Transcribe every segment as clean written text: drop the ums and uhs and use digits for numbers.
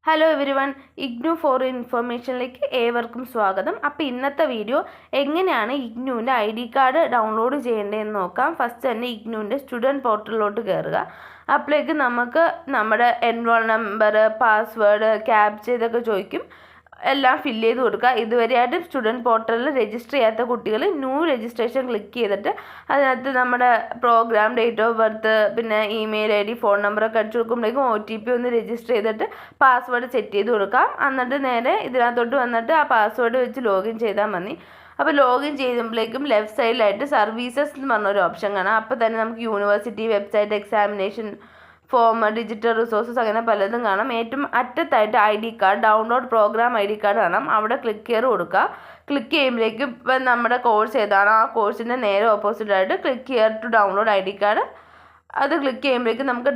Hello everyone, IGNOU four ഇൻഫർമേഷനിലേക്ക് ഏവർക്കും സ്വാഗതം. അപ്പോൾ ഇന്നത്തെ വീഡിയോ എങ്ങനെയാണ് ഇഗ്നുവിൻ്റെ ID കാർഡ് ഡൗൺലോഡ് ചെയ്യേണ്ടതെന്ന് നോക്കാം. ഫസ്റ്റ് തന്നെ ഇഗ്നുവിൻ്റെ സ്റ്റുഡൻറ്റ് പോർട്ടലിലോട്ട് കയറുക. അപ്പോഴേക്ക് നമുക്ക് നമ്മുടെ എൻറോൾ നമ്പർ, പാസ്വേഡ്, ക്യാപ്ച ഇതൊക്കെ ചോദിക്കും. എല്ലാം ഫില്ല് ചെയ്ത് കൊടുക്കുക. ഇതുവരെയായിട്ടും സ്റ്റുഡൻറ്റ് പോർട്ടലിൽ രജിസ്റ്റർ ചെയ്യാത്ത കുട്ടികൾ ന്യൂ രജിസ്ട്രേഷൻ ക്ലിക്ക് ചെയ്തിട്ട് അതിനകത്ത് നമ്മുടെ പ്രോഗ്രാം, ഡേറ്റ് ഓഫ് ബർത്ത്, പിന്നെ ഇമെയിൽ ID, ഫോൺ നമ്പറൊക്കെ അടിച്ചു കൊടുക്കുമ്പോഴേക്കും OTP ഒന്ന് രജിസ്റ്റർ ചെയ്തിട്ട് പാസ്വേഡ് സെറ്റ് ചെയ്ത് കൊടുക്കാം. എന്നിട്ട് നേരെ ഇതിനകത്തോട്ട് വന്നിട്ട് ആ പാസ്വേഡ് വെച്ച് ലോഗിൻ ചെയ്താൽ മതി. അപ്പോൾ ലോഗിൻ ചെയ്യുമ്പോഴേക്കും ലെഫ്റ്റ് സൈഡിലായിട്ട് സർവീസസ് എന്ന് പറഞ്ഞൊരു ഓപ്ഷൻ കാണാം. അപ്പോൾ തന്നെ നമുക്ക് university website, examination form, digital resources അങ്ങനെ പലതും കാണാം. ഏറ്റവും അറ്റത്തായിട്ട് ID card, download program ID card കാണാം. അവിടെ ക്ലിക്ക് കൊടുക്കുക. ക്ലിക്ക് ചെയ്യുമ്പോഴേക്കും ഇപ്പം നമ്മുടെ കോഴ്സ് ഏതാണോ ആ കോഴ്സിൻ്റെ നേരെ ഓപ്പോസിറ്റായിട്ട് click to download ID card. അത് ക്ലിക്ക് ചെയ്യുമ്പോഴേക്കും നമുക്ക്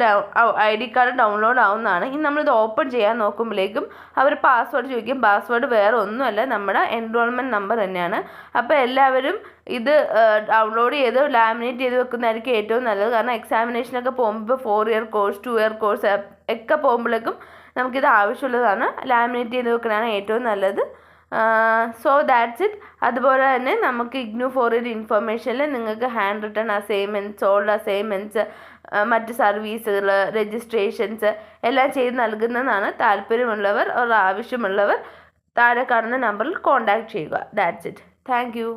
ID കാർഡ് ഡൗൺലോഡ് ആവുന്നതാണ്. ഇനി നമ്മളിത് ഓപ്പൺ ചെയ്യാൻ നോക്കുമ്പോഴേക്കും അവർ പാസ്വേഡ് ചോദിക്കും. പാസ്വേഡ് വേറെ ഒന്നുമല്ല, നമ്മുടെ എൻറോൾമെൻറ്റ് നമ്പർ തന്നെയാണ്. അപ്പോൾ എല്ലാവരും ഇത് ഡൗൺലോഡ് ചെയ്ത് ലാമിനേറ്റ് ചെയ്ത് വെക്കുന്നതായിരിക്കും ഏറ്റവും നല്ലത്. കാരണം എക്സാമിനേഷനൊക്കെ പോകുമ്പോൾ 4 ഇയർ കോഴ്സ്, 2 ഇയർ കോഴ്സ് ഒക്കെ പോകുമ്പോഴേക്കും നമുക്കിത് ആവശ്യമുള്ളതാണ്. ലാമിനേറ്റ് ചെയ്ത് വെക്കുന്നതാണ് ഏറ്റവും നല്ലത്. So that's it. അതുപോലെ തന്നെ നമുക്ക് ഇഗ്നു ഫോർ ഇൻഫർമേഷനിൽ നിങ്ങൾക്ക് hand written assignments, old assignments, മറ്റ് സർവീസുകൾ, രജിസ്ട്രേഷൻസ് എല്ലാം ചെയ്ത് നൽകുന്നതാണ്. താല്പര്യമുള്ളവർ, ആവശ്യമുള്ളവർ താഴെ കാണുന്ന നമ്പറിൽ കോൺടാക്റ്റ് ചെയ്യുക. That's it. Thank you.